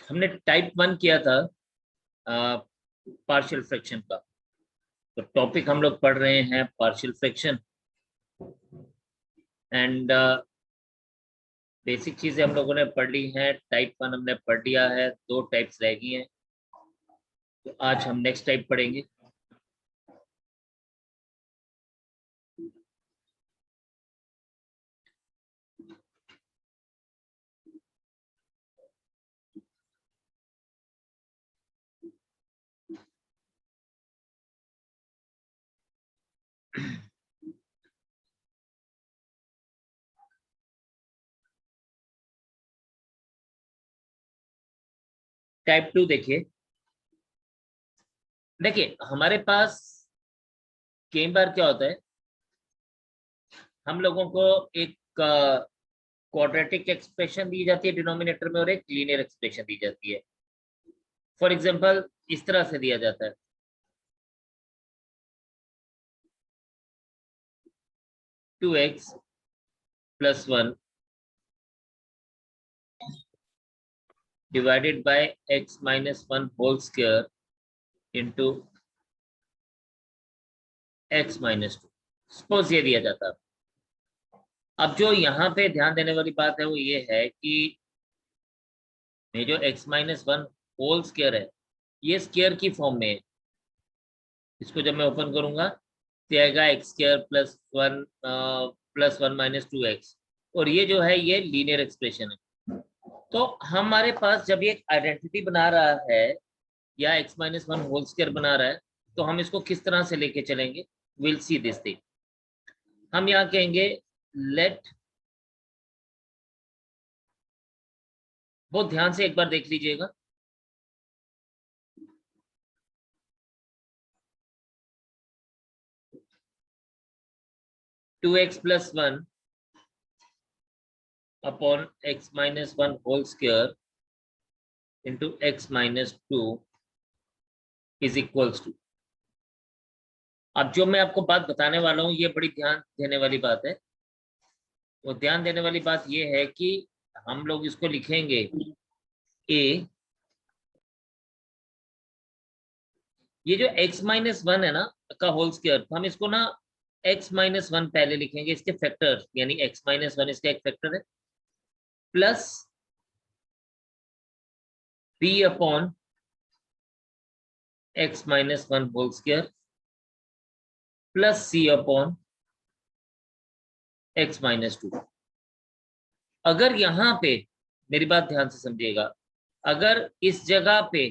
हमने टाइप 1 किया था पार्शियल फ्रैक्शन का। तो टॉपिक हम लोग पढ़ रहे हैं पार्शियल फ्रैक्शन एंड बेसिक चीजें हम लोगों ने पढ़ ली हैं। टाइप 1 हमने पढ़ लिया है, 2 टाइप्स रह गई हैं। तो आज हम नेक्स्ट टाइप पढ़ेंगे। टाइप 2 देखिए हमारे पास कई बार क्या होता है, हम लोगों को एक क्वाड्रेटिक एक्सप्रेशन दी जाती है डिनोमिनेटर में और एक लीनियर एक्सप्रेशन दी जाती है। फॉर एग्जांपल इस तरह से दिया जाता है 2x + 1 divided by x - 1 whole square into x - 2। Suppose ये दिया जाता है। अब जो यहाँ पे ध्यान देने वाली बात है वो ये है कि ये जो x - 1 होल स्क्वायर है ये स्क्वायर की फॉर्म में है। इसको जब मैं ओपन करूंगा तो आएगा x² + 1 + 1 - 2x और ये जो है ये लीनियर एक्सप्रेशन है। तो हमारे पास जब ये आइडेंटिटी बना रहा है या x - 1 होल स्क्वायर बना रहा है तो हम इसको किस तरह से लेके चलेंगे, विल सी दिस थिंग। हम यहाँ कहेंगे लेट, बहुत ध्यान से एक बार देख लीजिएगा, two x + 1 upon x - 1 whole square into x - 2 is equals to. अब जो मैं आपको बात बताने वाला हूँ ये बड़ी ध्यान देने वाली बात है। वो ध्यान देने वाली बात ये है कि हम लोग इसको लिखेंगे a, ये जो x - 1 है ना का होल स्क्वायर, तो हम इसको ना x - 1 पहले लिखेंगे, इसके फैक्टर यानी x - 1 इसका एक फैक्टर है, plus b upon x - 1 whole square plus c upon x - 2। अगर यहाँ पे मेरी बात ध्यान से समझिएगा, अगर इस जगह पे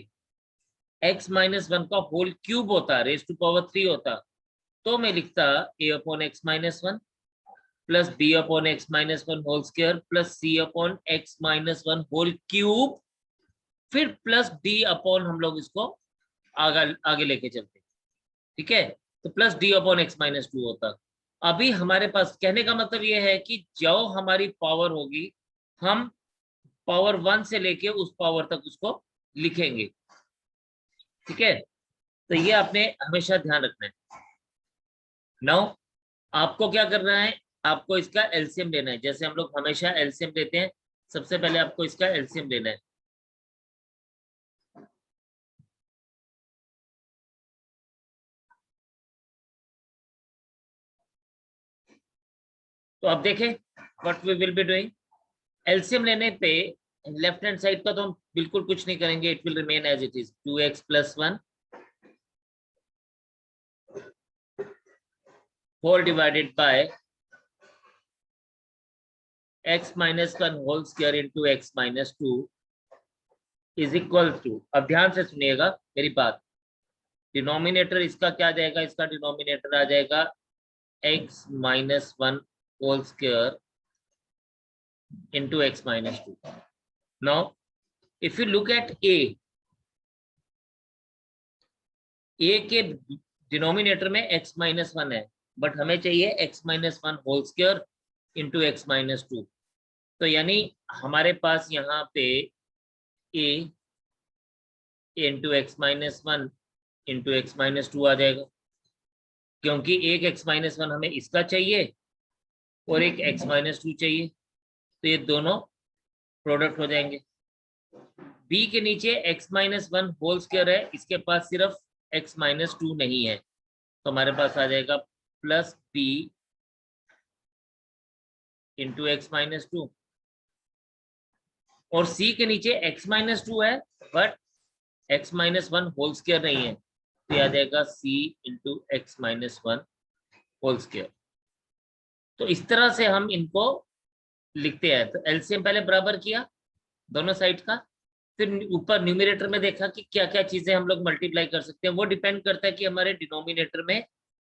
x - 1 का होल क्यूब होता, रेज़ टू पावर 3 होता, तो मैं लिखता a upon x - 1 plus b upon x - 1 whole square plus c upon x - 1 whole cube, फिर प्लस d अपॉन हम लोग इसको आगे आगे लेके चलते। ठीक है, तो प्लस d अपॉन x - 2 होता। अभी हमारे पास कहने का मतलब ये है कि जो हमारी पावर होगी हम पावर 1 से लेके उस पावर तक उसको लिखेंगे। ठीक है, तो ये आपने हमेशा ध्यान रखना है। नाउ आपको क्या करना है, आपको इसका एलसीएम लेना है। जैसे हम लोग हमेशा एलसीएम लेते हैं, सबसे पहले आपको इसका एलसीएम लेना है। तो अब देखें what we will be doing. LCM लेने पे लेफ्ट हैंड साइड का तो हम बिल्कुल कुछ नहीं करेंगे, it will remain as it is 2x + 1 whole divided by x - 1 whole square into x - 2 is equal to, अब ध्यान से सुनिएगा मेरी बात, डिनोमिनेटर इसका क्या आ जाएगा, इसका डिनोमिनेटर आ जाएगा x - 1 whole square into x - 2। Now, if you look at a के डिनोमिनेटर में x - 1 है, बट हमें चाहिए x - 1 whole square into x - 2। तो यानी हमारे पास यहाँ पे a into x - 1 into x - 2 आ जाएगा, क्योंकि एक x - 1 हमें इसका चाहिए और एक x - 2 चाहिए, तो ये दोनों प्रोडक्ट हो जाएंगे। बी के नीचे x-1 होल स्क्वायर है, इसके पास सिर्फ x-2 नहीं है, तो हमारे पास आ जाएगा प्लस बी इंटू x-2। और सी के नीचे x-2 है बट x-1 होल स्क्वायर नहीं है, तो ये आ जाएगा c into x-1 whole square. तो इस तरह से हम इनको लिखते हैं। तो एलसीएम पहले बराबर किया दोनों साइड का, फिर ऊपर न्यूमरेटर में देखा कि क्या क्या चीजें हम लोग मल्टीप्लाई कर सकते हैं। वो डिपेंड करता है कि हमारे डिनोमिनेटर में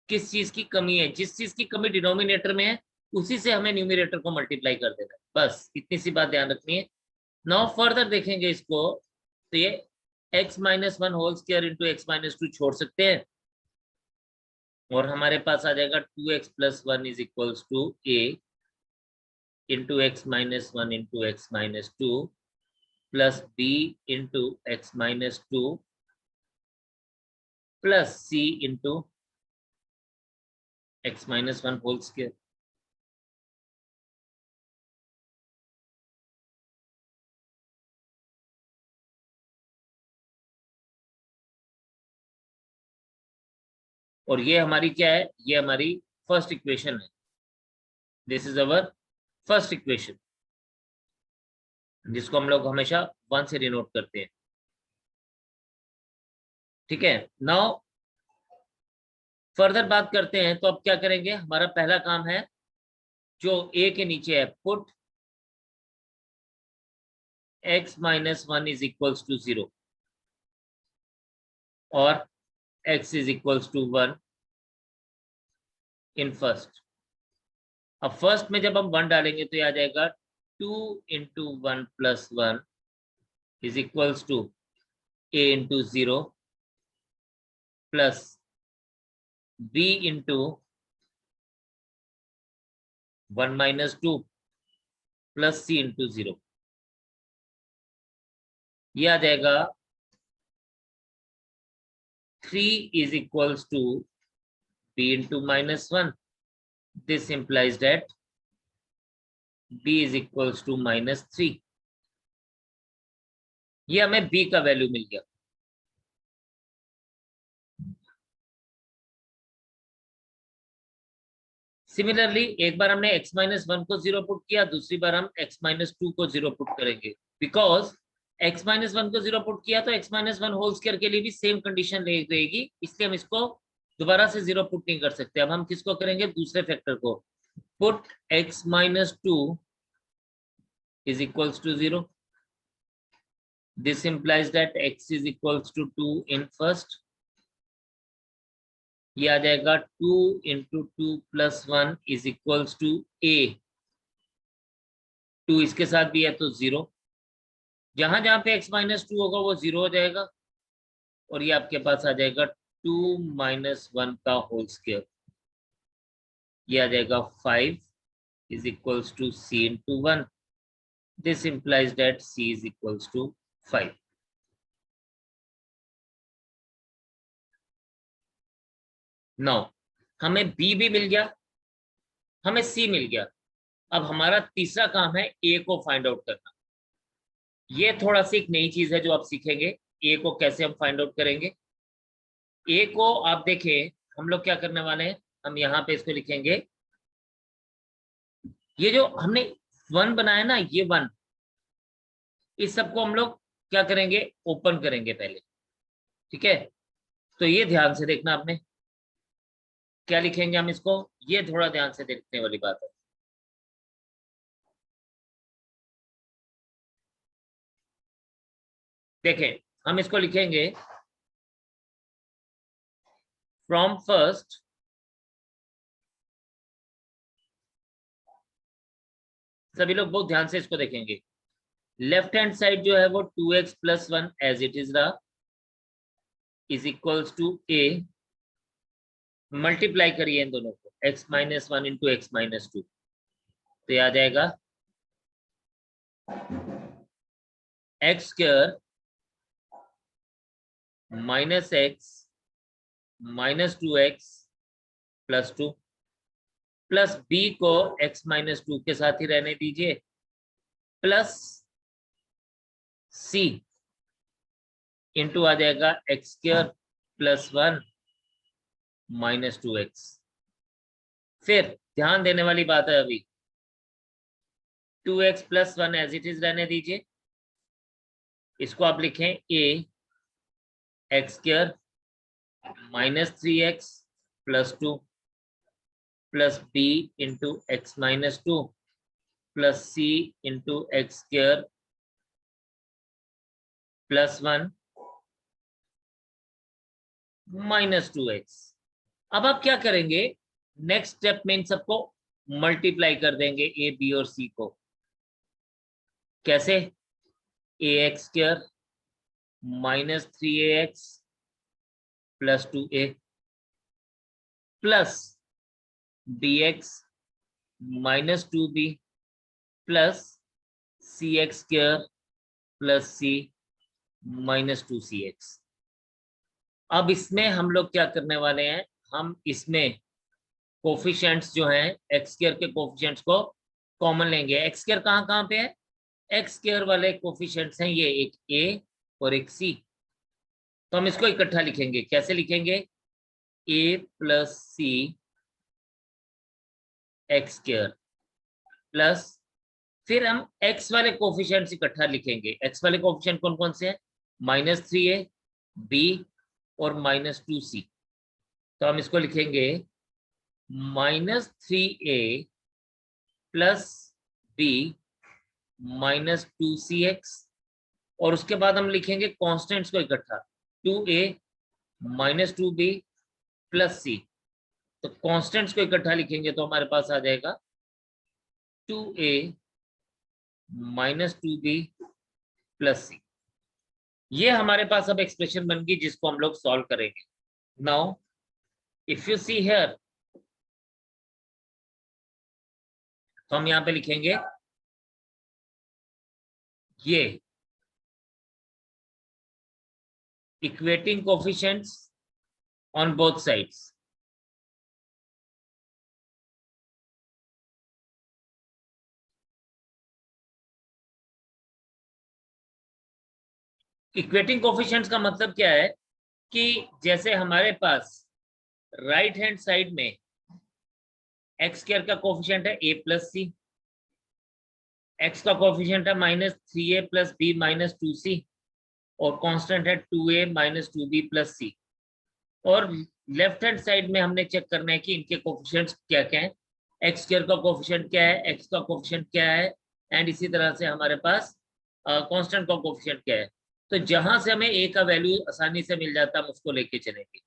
किस चीज की कमी है। जिस चीज की कमी डिनोमिनेटर में है उसी से हमें न्यूमरेटर को मल्टीप्लाई कर देना है, बस इतनी सी बात ध्यान रखनी है। नाउ फर्दर देखेंगे इसको, तो ये x-1 whole square into x-2 छोड़ सकते हैं और हमारे पास आ जाएगा 2x plus 1 is equals to a into x-1 into x-2 plus b into x-2 plus c into x-1 whole square. और ये हमारी क्या है, ये हमारी फर्स्ट इक्वेशन है। This is our first equation, जिसको हम लोग हमेशा 1 से डिनोट करते हैं। ठीक है, नाउ फर्दर बात करते हैं। तो अब क्या करेंगे, हमारा पहला काम है जो a के नीचे है, put x-1 is equals to 0 और x is equals to 1 in first. अब फर्स्ट में जब हम 1 डालेंगे तो ये आ जाएगा 2 into 1 plus 1 is equals to a into 0 plus b into 1 minus 2 plus c into 0। ये आ जाएगा 3 is equals to b into minus 1. This implies that b is equals to minus 3. ये हमें b का वैल्यू मिल गया। सिमिलरली एक बार हमने x-1 को 0 पुट किया, दूसरी बार हम x-2 को 0 पुट करेंगे। बिकॉज x-1 को 0 पुट किया तो x-1 होल स्क्वायर के लिए भी सेम कंडीशन रहेगी, इसलिए हम इसको दोबारा से 0 पुट नहीं कर सकते। अब हम किसको करेंगे, दूसरे फैक्टर को। Put x-2 is equals to 0. This implies that x is equals to 2 in first. ये आ जाएगा 2 into 2 plus 1 is equals to a। 2 इसके साथ भी है तो 0। जहां जहां पे x-2 होगा वो 0 हो जाएगा और ये आपके पास आ जाएगा 2 माइनस 1 का होल स्क्वायर। ये आ जाएगा 5 is equals to c into 1। This implies that c is equals to 5। Now हमें b भी मिल गया, हमें c मिल गया। अब हमारा तीसरा काम है a को फाइंड आउट करना। ये थोड़ा सी एक नई चीज है जो आप सीखेंगे, a को कैसे हम फाइंड आउट करेंगे। a को आप देखें, हम लोग क्या करने वाले हैं, हम यहाँ पे इसको लिखेंगे। ये जो हमने 1 बनाया ना, ये 1, इस सबको हम लोग क्या करेंगे, ओपन करेंगे पहले। ठीक है, तो ये ध्यान से देखना आपने क्या लिखेंगे हम इसको, ये थोड़ा ध्यान से देखने वाली बात है। देखें, हम इसको लिखेंगे फ्रॉम फर्स्ट सभी लोग बहुत ध्यान से इसको देखेंगे। लेफ्ट हैंड साइड जो है वो 2x plus 1 as it is रहा is equals to a। Multiply करिए इन दोनों को, x-1 इंटू x-2, तो ये आ जाएगा x square minus x minus 2x plus 2 plus b को x-2 के साथ ही रहने दीजिए प्लस c इंटू आ जाएगा x square plus 1 minus 2x। फिर ध्यान देने वाली बात है, अभी 2x plus 1 as it is रहने दीजिए। इसको आप लिखें a x square minus 3x plus 2 plus b into x minus 2 plus c into x square plus 1 minus 2x। अब आप क्या करेंगे, नेक्स्ट स्टेप में इन सबको मल्टीप्लाई कर देंगे a b और c को। कैसे? a x square minus 3ax plus 2a plus bx minus 2b plus c x square plus c minus 2cx। अब इसमें हम लोग क्या करने वाले हैं, हम इसमें कोफिशिएंट्स जो हैं एक्स स्क्वायर के कोफिशिएंट्स को कॉमन लेंगे। एक्स स्क्वायर कहाँ कहाँ पे है, एक्स स्क्वायर वाले कोफिशिएंट्स हैं ये, एक a और एक c। तो हम इसको इकट्ठा लिखेंगे। कैसे लिखेंगे? a plus c x square plus, फिर हम x वाले कोफिशिएंट्स इकट्ठा लिखेंगे। x वाले कोफिशिएंट कौन कौन से हैं? माइनस 3a b और माइनस 2c। तो हम इसको लिखेंगे minus 3a plus b minus 2cx, और उसके बाद हम लिखेंगे कॉन्स्टेंट्स को इकट्ठा, 2a minus 2b plus c। तो कॉन्स्टेंट्स को इकट्ठा लिखेंगे तो हमारे पास आ जाएगा 2a minus 2b plus c। ये हमारे पास अब एक्सप्रेशन बन गई जिसको हम लोग सॉल्व करेंगे। Now if you see here, तो हम यहां पे लिखेंगे ये equating coefficients on both sides. Equating coefficients का मतलब क्या है कि जैसे हमारे पास राइट हैंड साइड में एक्स स्क्वायर का कोफिशिएंट है a प्लस सी, एक्स का कोफिशिएंट है minus 3a plus b minus 2c, और कांस्टेंट है 2a minus 2b plus c। और लेफ्ट हैंड साइड में हमने चेक करना है कि इनके कोफिशिएंट्स क्या क्या है, एक्स स्क्वायर का कोफिशिएंट क्या है, एक्स का कोफिशिएंट क्या है, एंड इसी तरह से हमारे पास कांस्टेंट का कोफिशिएंट क्या है। तो जहां से हमें a का वैल्यू आसानी से मिल जाता है हम उसको लेके चलेंगे।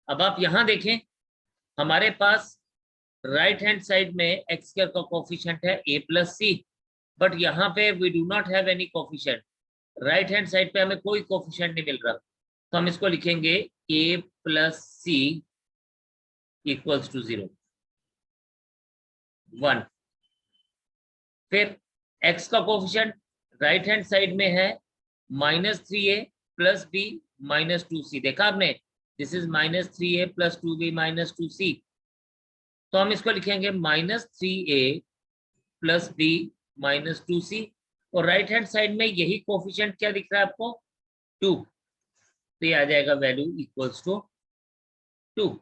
अब आप यहां देखें, हमारे पास राइट हैंड साइड में एक्स स्क्वायर का कोफिशिएंट है a प्लस सी, बट यहाँ पे we do not have any coefficient. Right hand side पे हमें कोई कोफिशिएंट नहीं मिल रहा, तो हम इसको लिखेंगे a plus c equals to 0 1। फिर x का कोफिशिएंट राइट हैंड साइड में है minus 3a plus B minus 2c। देखा आपने, this is minus 3a plus 2b minus 2c। तो हम इसको लिखेंगे minus 3a plus B minus 2c, और राइट हैंड साइड में यही कोफिशिएंट क्या दिख रहा है आपको, 2। तो ये आ जाएगा वैल्यू इक्वल्स टू 2।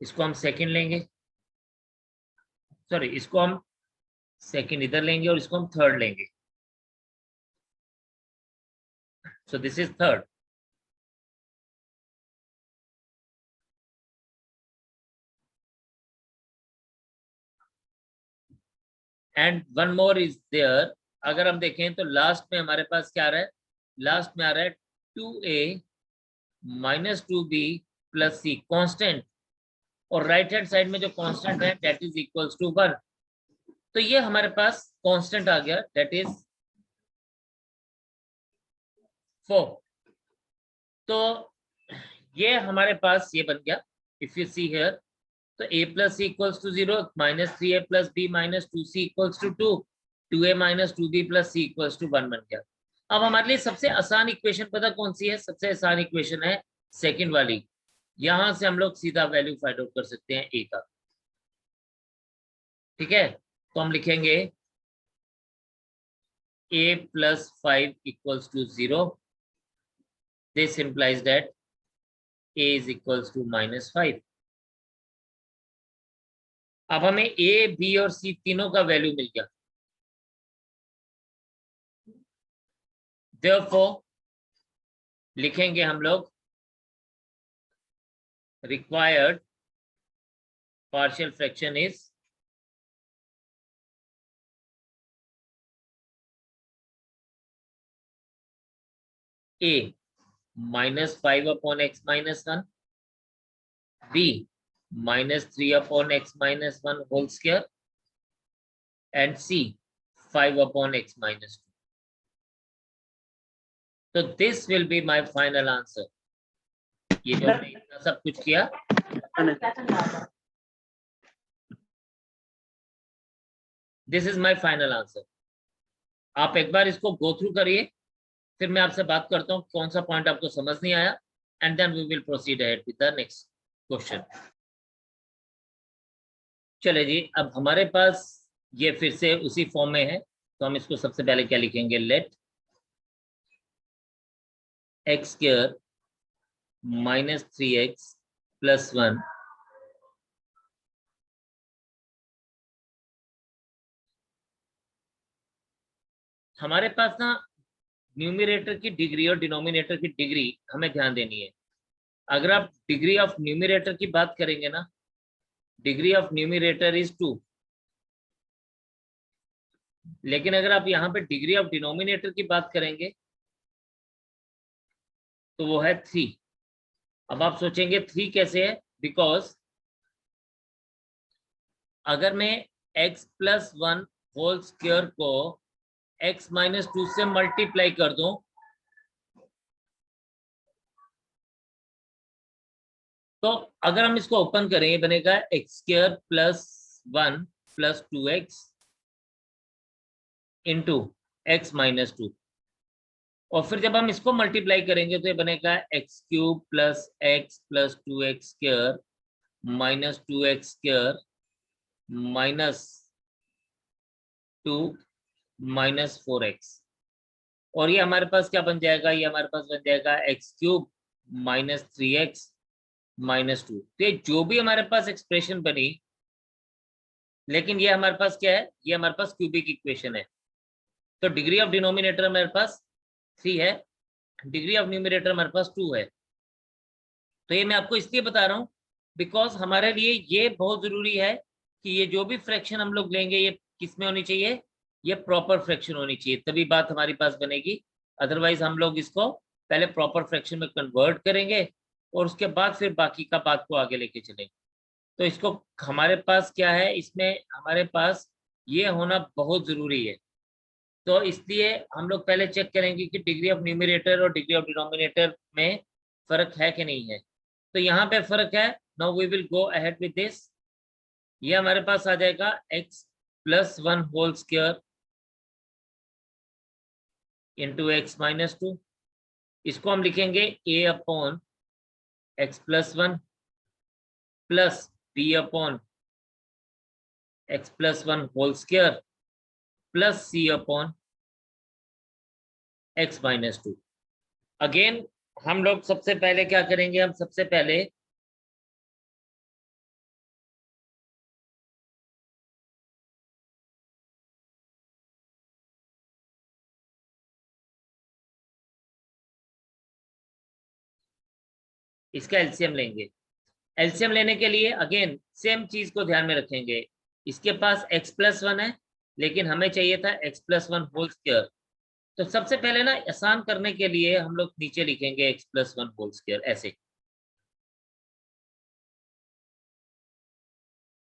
इसको हम सेकंड लेंगे, सॉरी इसको हम सेकंड इधर लेंगे और इसको हम थर्ड लेंगे। So this is third. And one more is there. अगर हम देखें तो लास्ट में हमारे पास क्या आ रहा है, लास्ट में आ रहा है 2a माइनस 2b प्लस सी कॉन्स्टेंट, और राइट हैंड साइड में जो कांस्टेंट है दैट इज इक्वल्स टू 1। तो ये हमारे पास कांस्टेंट आ गया दैट इज 4। तो ये हमारे पास ये बन गया। इफ यू सी हियर, तो a plus c equals to 0, minus 3a plus b minus 2c equals to 2, 2a minus 2b plus c equals to 1 बन गया। अब हमारे लिए सबसे आसान इक्वेशन पता कौन सी है? सबसे आसान इक्वेशन है सेकंड वाली। यहां से हम लोग सीधा वैल्यू फाइंड आउट कर सकते हैं a का। ठीक है, तो हम लिखेंगे a plus 5 equals to 0, this implies that a is equals to -5. अब हमें a, b और c तीनों का वैल्यू मिल गया। Therefore लिखेंगे हम लोग required partial fraction is a -5 upon x minus 1, b -3 upon x minus 1 whole square, and c 5 upon x minus 2. So this will be my final answer. ये जो हमने इतना सब कुछ किया, this is my final answer. आप एक बार इसको go through करिए, फिर मैं आपसे बात करता हूँ कौन सा पॉइंट आपको समझ नहीं आया, and then we will proceed ahead with the next question. चले जी, अब हमारे पास ये फिर से उसी फॉर्म में है, तो हम इसको सबसे पहले क्या लिखेंगे, लेट x स्क्वायर -3x + 1 हमारे पास ना न्यूमरेटर की डिग्री और डिनोमिनेटर की डिग्री हमें ध्यान देनी है। अगर आप डिग्री ऑफ न्यूमरेटर की बात करेंगे ना, डिग्री ऑफ न्यूमरेटर इज 2, लेकिन अगर आप यहाँ पे डिग्री ऑफ डिनोमिनेटर की बात करेंगे तो वो है 3। अब आप सोचेंगे 3 कैसे है, बिकॉज अगर मैं x + 1 होल स्क्वायर को x - 2 से मल्टीप्लाई कर दूं, तो अगर हम इसको ओपन करें, ये बनेगा x² + 1 + 2x इंटू x - 2, और फिर जब हम इसको मल्टीप्लाई करेंगे तो ये बनेगा x³ + x + 2x² - 2x² -2 - 4x, और ये हमारे पास क्या बन जाएगा, ये हमारे पास बन जाएगा x³ - 3x -2। तो ये जो भी हमारे पास एक्सप्रेशन बनी, लेकिन ये हमारे पास क्या है, ये हमारे पास क्यूबिक इक्वेशन है। तो डिग्री ऑफ डिनोमिनेटर हमारे पास 3 है, डिग्री ऑफ न्यूमरेटर हमारे पास 2 है। तो ये मैं आपको इसलिए बता रहा हूँ बिकॉज हमारे लिए ये बहुत जरूरी है कि ये जो भी फ्रैक्शन हम लोग लेंगे ये किस में होनी चाहिए, ये प्रॉपर फ्रैक्शन होनी चाहिए, तभी बात हमारी पास बनेगी। अदरवाइज हम लोग इसको पहले प्रॉपर फ्रैक्शन में कन्वर्ट करेंगे और उसके बाद फिर बाकी का बात को आगे लेके चलेंगे। तो इसको हमारे पास क्या है, इसमें हमारे पास ये होना बहुत जरूरी है। तो इसलिए हम लोग पहले चेक करेंगे कि डिग्री ऑफ न्यूमरेटर और डिग्री ऑफ डिनोमिनेटर में फर्क है कि नहीं है। तो यहाँ पे फर्क है। Now we will go ahead with this. ये हमारे पास आ जाएगा x + 1 whole square into x - 2। इसको हम लिखेंगे a upon x + 1 plus b upon x + 1 whole square plus c upon x - 2। Again हम लोग सबसे पहले क्या करेंगे, हम सबसे पहले इसका एलसीएम लेंगे। एलसीएम लेने के लिए अगेन सेम चीज को ध्यान में रखेंगे। इसके पास x + 1 है, लेकिन हमें चाहिए था x + 1 होल स्क्वायर। तो सबसे पहले ना आसान करने के लिए हम लोग नीचे लिखेंगे x + 1 होल स्क्वायर ऐसे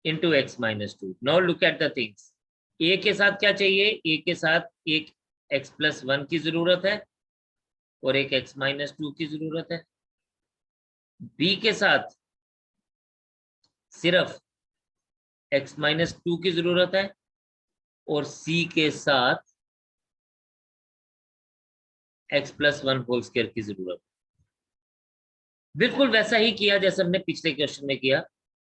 into x - 2। Now look at the things. a के साथ क्या चाहिए, a के साथ एक x + 1 की जरूरत है और एक x - 2 की जरूरत है। b के साथ सिर्फ x - 2 की जरूरत है और c के साथ x + 1 होल स्क्वायर की जरूरत। बिल्कुल वैसा ही किया जैसे हमने पिछले क्वेश्चन में किया।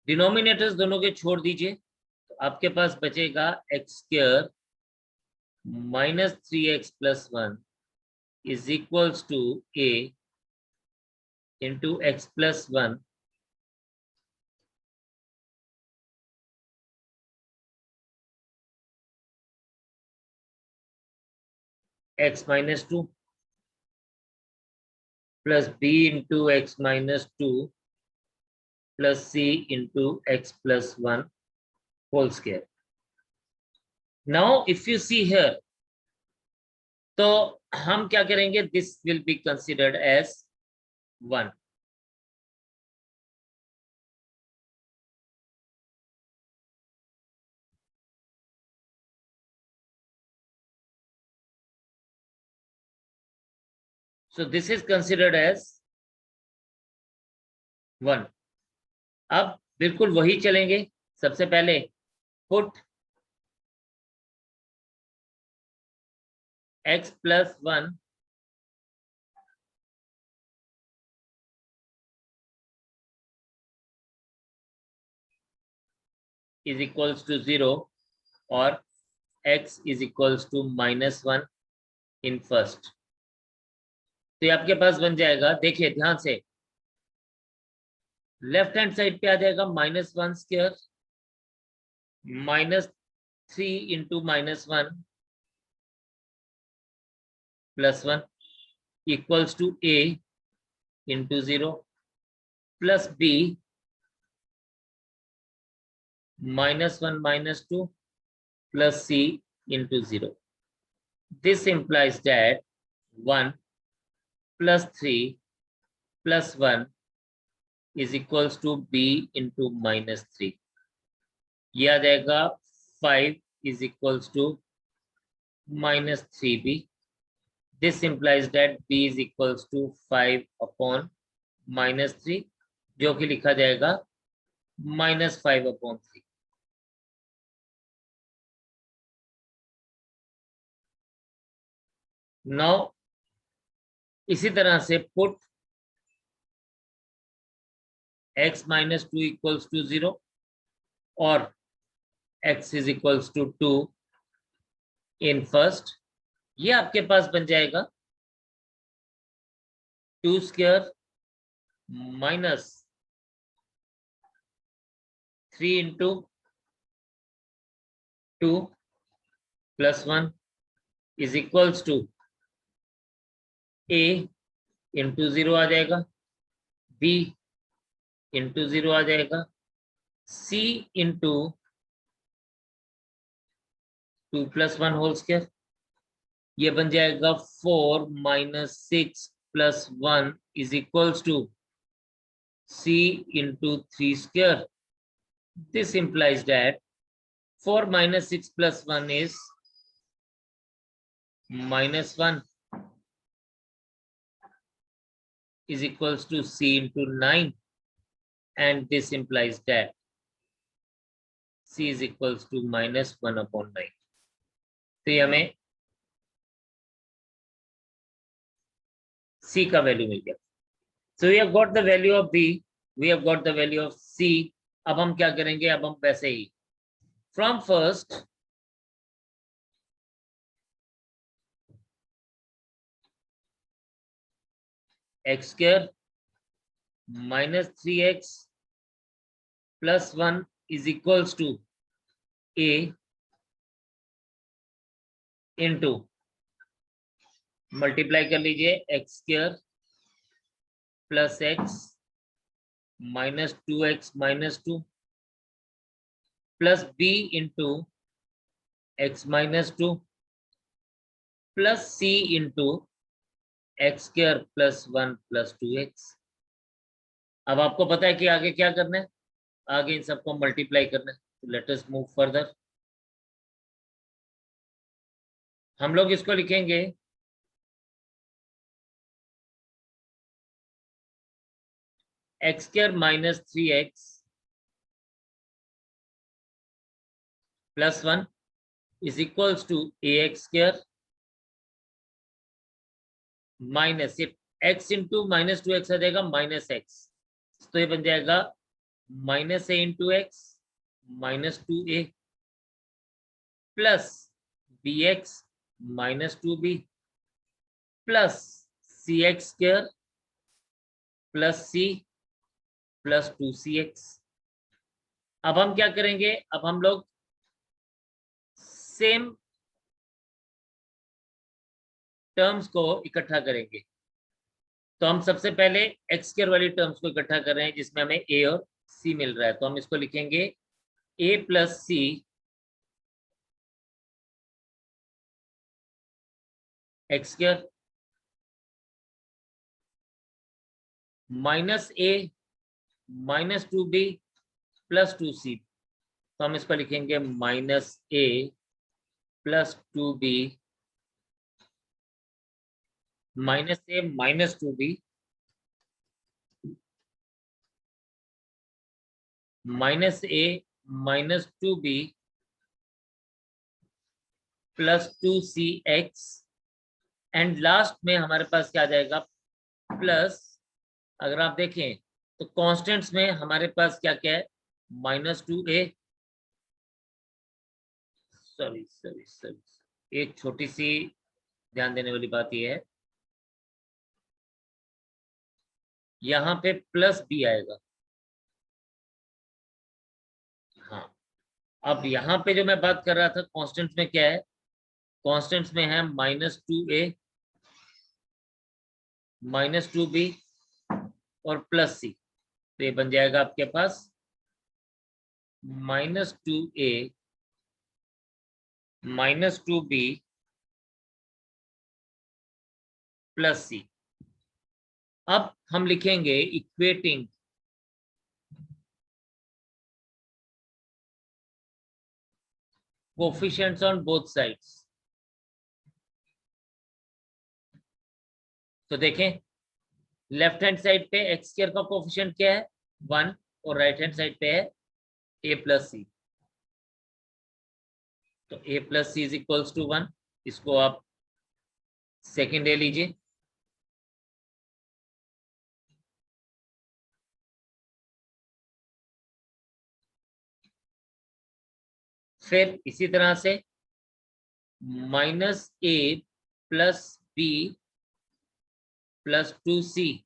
डिनोमिनेटर्स दोनों के छोड़ दीजिए, तो आपके पास बचेगा x² - 3x + 1 is equals to a into x plus 1 x minus 2 plus b into x minus 2 plus c into x plus 1 whole square. Now if you see here, तो हम क्या करेंगे, this will be considered as 1. So this is considered as 1. अब बिल्कुल वही चलेंगे. सबसे पहले put x plus 1 is equals to 0 or x is equals to -1 in first. तो ये आपके पास बन जाएगा, देखिए ध्यान से, लेफ्ट हैंड साइड पे आ जाएगा -1 square -3 into -1 plus 1 equals to a into 0 plus b -1 -2 plus c into 0. This implies that 1 plus 3 plus 1 is equals to b into -3. ये आ जाएगा 5 is equals to -3b. This implies that b is equals to 5 upon -3, जो कि लिखा जाएगा -5 upon 3. Now इसी तरह से put x minus 2 equals to 0 और x is equals to 2 in first. ये आपके पास बन जाएगा 2 square minus 3 into 2 plus 1 is equals to a into 0 आ जाएगा, b into 0 आ जाएगा, c into 2 plus 1 whole square. ये बन जाएगा 4 minus 6 plus 1 is equals to c into 3 square. This implies that 4 minus 6 plus 1 is -1 is equals to c into 9, and this implies that c is equals to -1 upon 9. तो ये हमें c का value मिल गया. So we have got the value of b, we have got the value of c. अब हम क्या करेंगे, अब हम वैसे ही from first x square minus 3x plus 1 is equals to a into multiply कर लीजिए x square plus x minus 2x minus 2 plus b into x minus 2 plus c into x square plus 1 plus 2x. अब आपको पता है कि आगे क्या करना है, आगे इन सबको मल्टीप्लाई करना है. तो लेट अस मूव फर्दर. हम लोग इसको लिखेंगे x square minus 3x plus 1 is equals to ax square minus ये x इंटू -2x आ जाएगा -x, तो ये बन जाएगा -a into x -2a plus bx -2b plus cx square plus c plus 2cx। अब हम क्या करेंगे, अब हम लोग सेम टर्म्स को इकट्ठा करेंगे। तो हम सबसे पहले एक्स स्क्वायर वाली टर्म्स को इकट्ठा कर रहे हैं जिसमें हमें ए और सी मिल रहा है। तो हम इसको लिखेंगे ए plus c x square minus ए माइनस 2b प्लस 2c। तो हम इसको लिखेंगे minus A plus 2b minus A minus 2b minus A minus 2b plus 2cx। And last में हमारे पास क्या आ जाएगा, प्लस, अगर आप देखें तो कांस्टेंट्स में हमारे पास क्या क्या है, -2a, सॉरी एक छोटी सी ध्यान देने वाली बात यह है, यहाँ पे प्लस b आएगा। हाँ, अब यहाँ पे जो मैं बात कर रहा था कांस्टेंट्स में क्या है, कांस्टेंट्स में है -2a -2b और प्लस c। तो ये बन जाएगा आपके पास -2a -2b प्लस c। अब हम लिखेंगे equating coefficients on both sides. तो देखें, लेफ्ट हैंड साइड पे एक्स स्क्वायर का कोफिशिएंट क्या है, 1, और राइट हैंड साइड पे है a प्लस सी। तो a plus c is equals to 1, इसको आप सेकेंड ले लीजिए। फिर इसी तरह से -a plus b plus 2c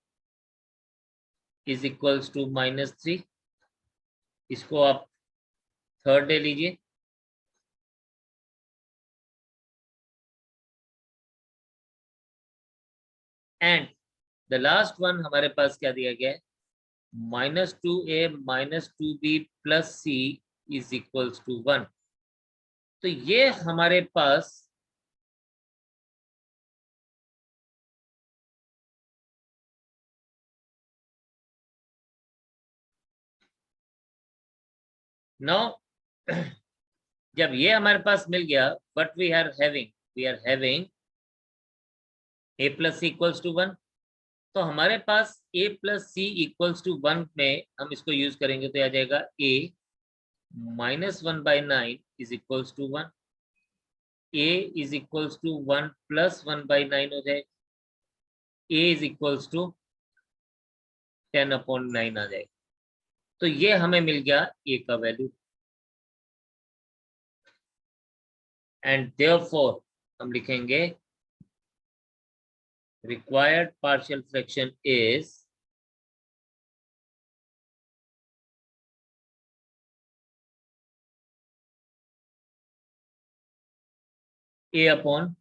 is equals to -3, इसको आप थर्ड ले लीजिए। एंड द लास्ट वन हमारे पास क्या दिया गया है, -2a -2b plus c is equals to 1। तो ये हमारे पास नौ जब ये हमारे पास मिल गया, but we are having a plus c equals to 1। तो हमारे पास a plus c equals to 1 में हम इसको यूज करेंगे तो आ जाएगा a -1/9 is equals to 1, a is equals to 1 plus 1/9 हो जाएगा, a इज इक्वल्स टू 10/9 आ जाएगा। तो ये हमें मिल गया a का वैल्यू। एंड देयरफॉर हम लिखेंगे required partial fraction is a upon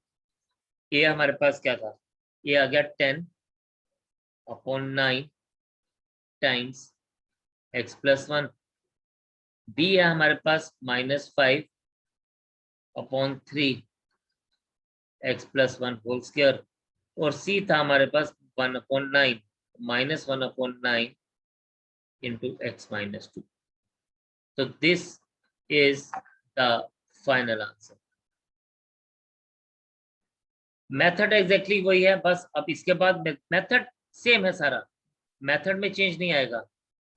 a, हमारे पास क्या था, a आ गया 10/9 टाइम्स x प्लस 1, b है हमारे पास -5/3 x प्लस 1 होल स्क्वायर, और c था हमारे पास 1/9 -1/9 इंटू x माइनस 2। तो this is the final answer. Method exactly वही है, बस अब इसके बाद मेथड सेम है सारा, मेथड में चेंज नहीं आएगा।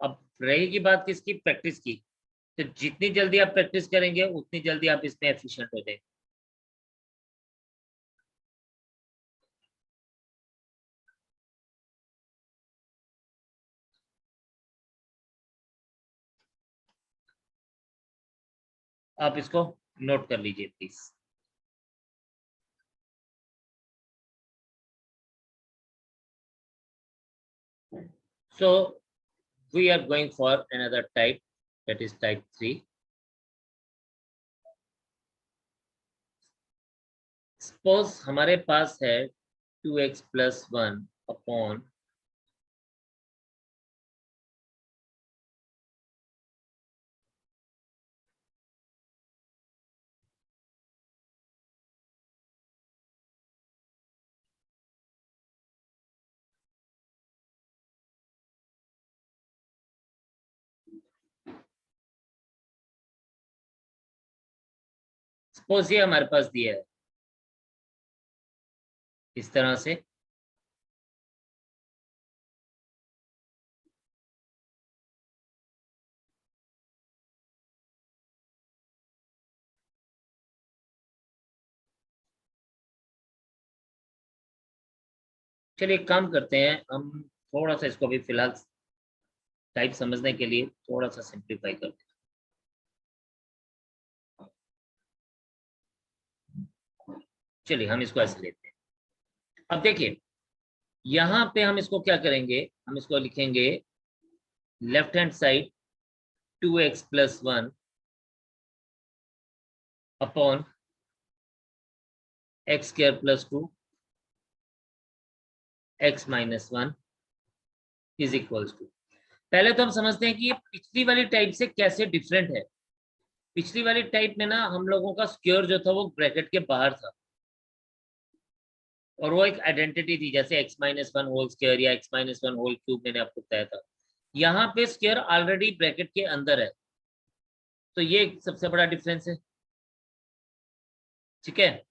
अब रहेगी बात किसकी, प्रैक्टिस की। तो जितनी जल्दी आप प्रैक्टिस करेंगे उतनी जल्दी आप इसमें एफिशिएंट हो जाएंगे। आप इसको नोट कर लीजिए please. So we are going for another type, that is type 3. Suppose हमारे पास है 2x plus 1 upon सपोज ये हमारे पास दिया है इस तरह से, चलिए एक काम करते हैं, हम थोड़ा सा इसको भी फिलहाल टाइप समझने के लिए थोड़ा सा सिंप्लीफाई करते हैं। चलिए हम इसको ऐसे लेते हैं। अब देखिए यहाँ पे हम इसको क्या करेंगे, हम इसको लिखेंगे left hand side 2x plus 1 upon x square plus 2 x minus 1 is equals to. पहले तो हम समझते हैं कि ये पिछली वाली टाइप से कैसे डिफरेंट है। पिछली वाली टाइप में ना हम लोगों का स्क्वायर जो था वो ब्रैकेट के बाहर था और वो एक आइडेंटिटी थी, जैसे x माइनस 1 होल स्क्वायर या x माइनस 1 होल क्यूब मैंने आपको बताया था। यहाँ पे स्क्वायर ऑलरेडी ब्रैकेट के अंदर है, तो ये सबसे बड़ा डिफरेंस है। ठीक है,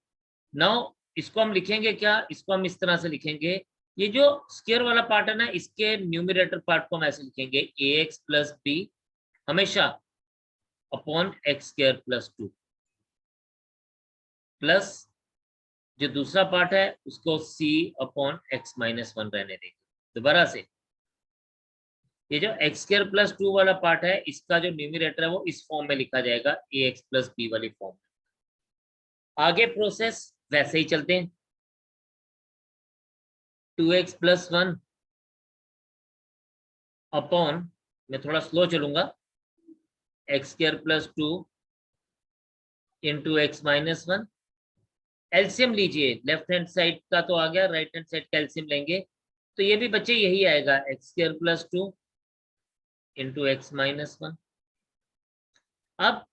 नाउ इसको हम लिखेंगे क्या, इसको हम इस तरह से लिखेंगे, ये जो स्क्वायर वाला पार्ट है ना, इसके न्यूमरेटर पार्ट को हम ऐसे लिखेंगे ax प्लस बी हमेशा upon x square plus 2 plus जो दूसरा पार्ट है उसको c अपॉन एक्स माइनस 1 रहने देंगे। दोबारा से ये जो एक्स स्क्वायर प्लस 2 वाला पार्ट है इसका जो न्यूमरेटर है वो इस फॉर्म में लिखा जाएगा ax प्लस बी वाली फॉर्म में। आगे प्रोसेस वैसे ही चलते हैं, 2x प्लस 1 अपॉन, मैं थोड़ा स्लो चलूंगा, x square plus 2 into x minus 1। LCM लीजिए, लेफ्ट हैंड साइड का तो आ गया, राइट हैंड साइड का एलसीएम लेंगे तो ये भी बच्चे यही आएगा, x square plus 2 into x minus 1। अब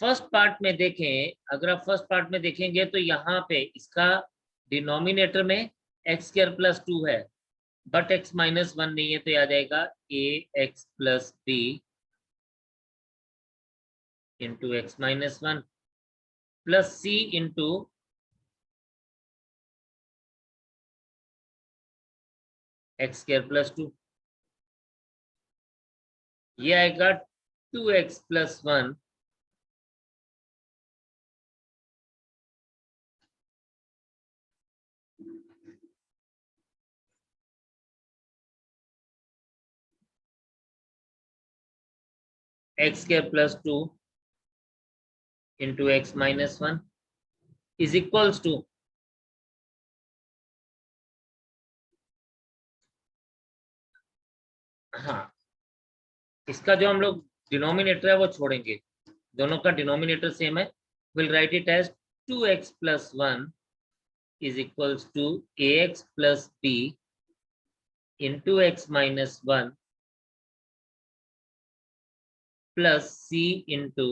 फर्स्ट पार्ट में देखें, अगर आप फर्स्ट पार्ट में देखेंगे तो यहाँ पे इसका डिनोमिनेटर में एक्स स्क्वायर प्लस 2 है बट एक्स माइनस 1 नहीं है, तो याद आएगा A X plus B into x minus 1 plus C into x square plus 2। ये आएगा 2x plus 1 X square plus 2 into x minus 1 is equals to, हाँ इसका जो हम लोग डिनोमिनेटर है वो छोड़ेंगे, दोनों का डिनोमिनेटर सेम है, will write it as 2x plus 1 is equals to ax plus b into x minus 1 plus c into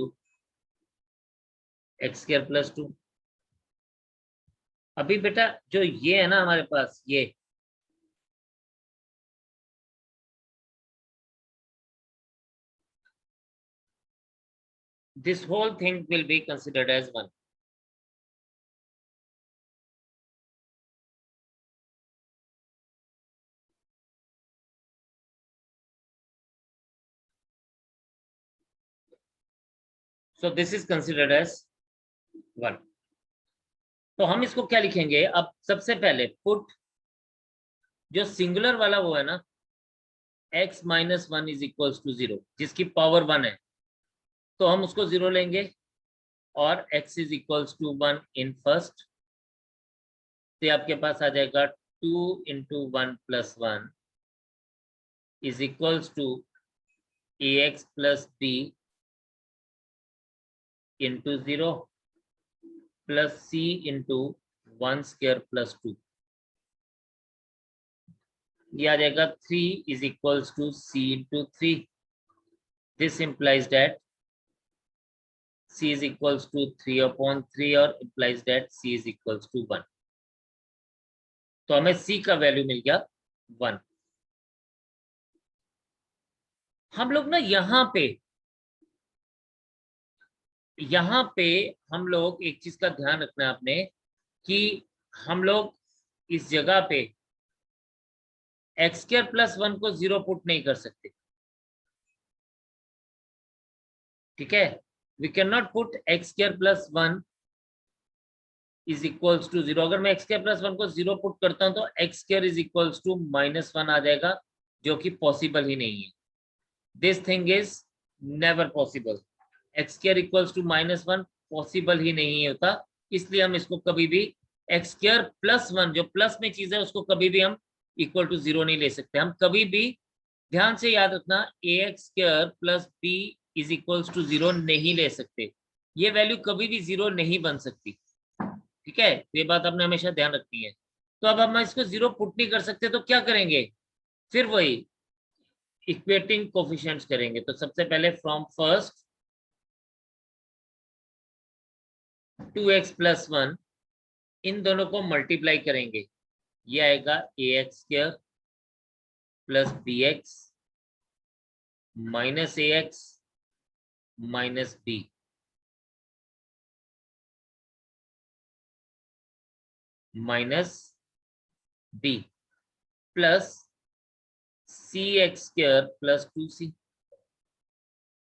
x square plus 2। अभी बेटा जो ये है ना हमारे पास, ये this whole thing will be considered as 1. So this is considered as 1. तो हम इसको क्या लिखेंगे, अब सबसे पहले पुट जो सिंगुलर वाला वो है ना, x minus 1 is equals to 0, जिसकी पावर 1 है, तो हम उसको 0 लेंगे और x is equals to 1 in first, तो आपके पास आ जाएगा 2 into 1 plus 1 is equals to ax plus b into 0 plus c into 1 square plus 2. ये आ जाएगा 3 is equals to c into 3. This implies that c is equals to 3/3 और implies that c is equals to 1. तो हमें c का value मिल गया 1. हम लोग ना यहाँ पे हम लोग एक चीज का ध्यान रखना है आपने कि हम लोग इस जगह पे x² + 1 को 0 पुट नहीं कर सकते. ठीक है, we can not put x² + 1 is equals to 0. अगर मैं x² + 1 को 0 पुट करता हूं तो x² इज इक्वल्स टू -1 आ जाएगा, जो कि पॉसिबल ही नहीं है. This thing is never possible. x² equals to -1 possible ही नहीं होता. इसलिए हम इसको कभी भी x² + 1 जो प्लस में चीज है उसको कभी भी हम इक्वल टू 0 नहीं ले सकते. हम कभी भी ध्यान से याद रखना ax² + b is equals to 0 नहीं ले सकते. ये वैल्यू कभी भी 0 नहीं बन सकती. ठीक है, तो ये बात आपने हमेशा ध्यान रखनी है. तो अब हम इसको 0 पुट नहीं कर सकते तो क्या करेंगे, फिर वही इक्वेटिंग कोफिशिएंट्स करेंगे. तो सबसे पहले फ्रॉम फर्स्ट 2x + 1 इन दोनों को मल्टीप्लाई करेंगे. ये आएगा ax² + bx -ax -b -b plus cx² + 2c.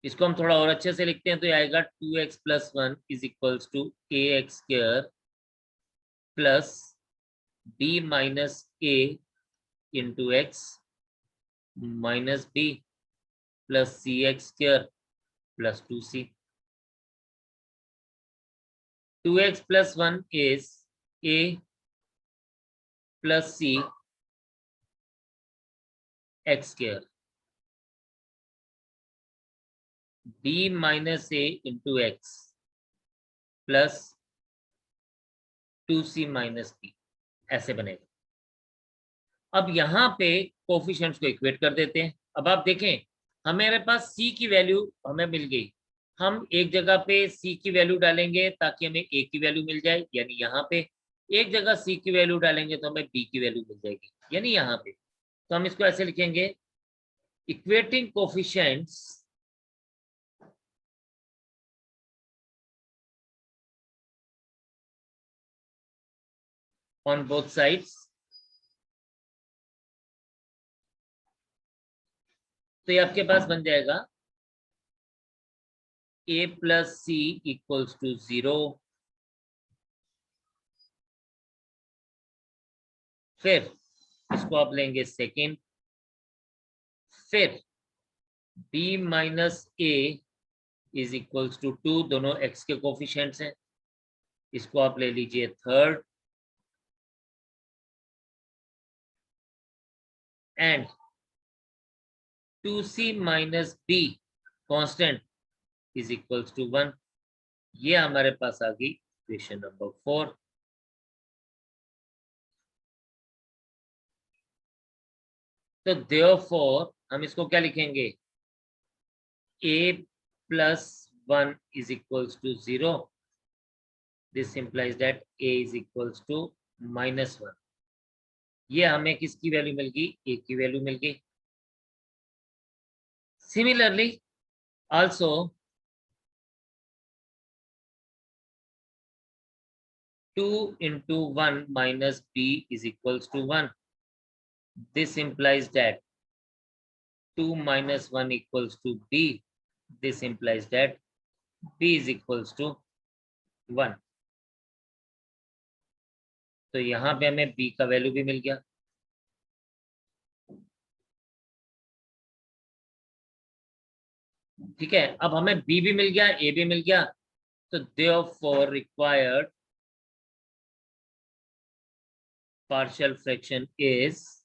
इसको हम थोड़ा और अच्छे से लिखते हैं तो ये आएगा 2x + 1 is equals to ax² + b - a into x -b plus cx² plus 2c. 2x + 1 is a plus c x². b - a into x plus 2c - b ऐसे बनेगा. अब यहाँ पे कोफिशिएंट्स को इक्वेट कर देते हैं. अब आप देखें हमारे पास c की वैल्यू हमें मिल गई. हम एक जगह पे c की वैल्यू डालेंगे ताकि हमें a की वैल्यू मिल जाए, यानी यहाँ पे एक जगह c की वैल्यू डालेंगे तो हमें b की वैल्यू मिल जाएगी, यानी यहाँ पे. तो हम इसको ऐसे लिखेंगे equating coefficients on both sides. तो ये आपके पास बन जाएगा a + c = 0. फिर इसको आप लेंगे सेकेंड. फिर b - a is equals to 2. दोनों x के कोफिशिएंट्स हैं. इसको आप ले लीजिए third. And 2c - b constant is equals to 1. ये हमारे पास आ गई इक्वेशन नंबर 4. तो देयरफॉर हम इसको क्या लिखेंगे, a + 1 is equals to 0. This implies that a is equals to -1. ये हमें किसकी वैल्यू मिल गई, a की वैल्यू मिल गई. Similarly also 2 into 1 minus b is equals to 1. This implies that 2 - 1 equals to b. This implies that b is equals to 1. तो यहाँ पे हमें b का वैल्यू भी मिल गया. ठीक है, अब हमें b भी मिल गया, a भी मिल गया. तो therefore required partial fraction is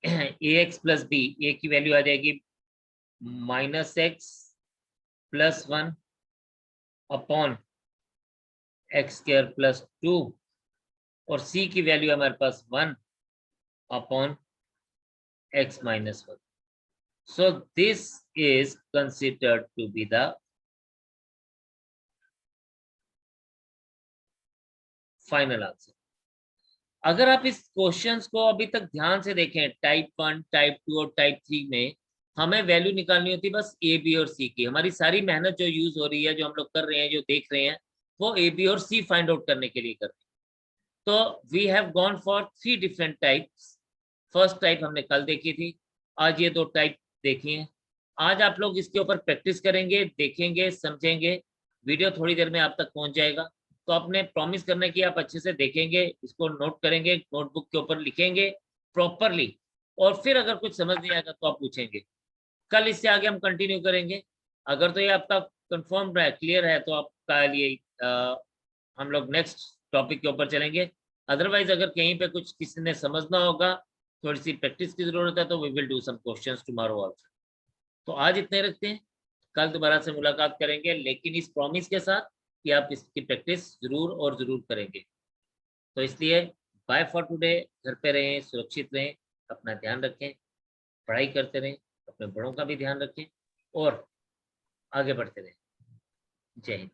A X plus B, A की वैल्यू आ जाएगी -x+1 अपॉन x²+2 और c की वैल्यू हमारे पास 1 upon x-1. So this is considered to be the final answer. अगर आप इस क्वेश्चंस को अभी तक ध्यान से देखें, टाइप 1, टाइप 2 और टाइप 3 में हमें वैल्यू निकालनी होती है बस ए, बी और सी की. हमारी सारी मेहनत जो यूज हो रही है, जो हम लोग कर रहे हैं, जो देख रहे हैं, वो ए, बी और सी फाइंड आउट करने के लिए कर रहे हैं. तो we have gone for 3 different types. First type हमने कल देखी थी, आज ये 2 टाइप देखिए. आज आप लोग इसके ऊपर प्रैक्टिस करेंगे, देखेंगे, समझेंगे. वीडियो थोड़ी देर में आप तक पहुंच जाएगा. तो आपने प्रॉमिस करना है कि आप अच्छे से देखेंगे, इसको नोट करेंगे, नोटबुक के ऊपर लिखेंगे प्रॉपरली, और फिर अगर कुछ समझ नहीं आएगा तो आप पूछेंगे. कल इससे आगे हम कंटिन्यू करेंगे. अगर तो ये आपका कंफर्म है, क्लियर है, तो आपका लिए हम लोग नेक्स्ट टॉपिक के ऊपर चलेंगे. अदरवाइज अगर कहीं पे कुछ किसी ने समझना होगा, थोड़ी सी प्रैक्टिस की जरूरत है, तो we will do some questions tomorrow also. तो आज इतने रखते हैं, कल दोबारा से मुलाकात करेंगे, लेकिन इस प्रॉमिस के साथ कि आप इसकी प्रैक्टिस जरूर और जरूर करेंगे. तो इसलिए बाय फॉर टुडे. घर पे रहें, सुरक्षित रहें, अपना ध्यान रखें, पढ़ाई करते रहें, अपने बड़ों का भी ध्यान रखें और आगे बढ़ते रहें. जय हिंद.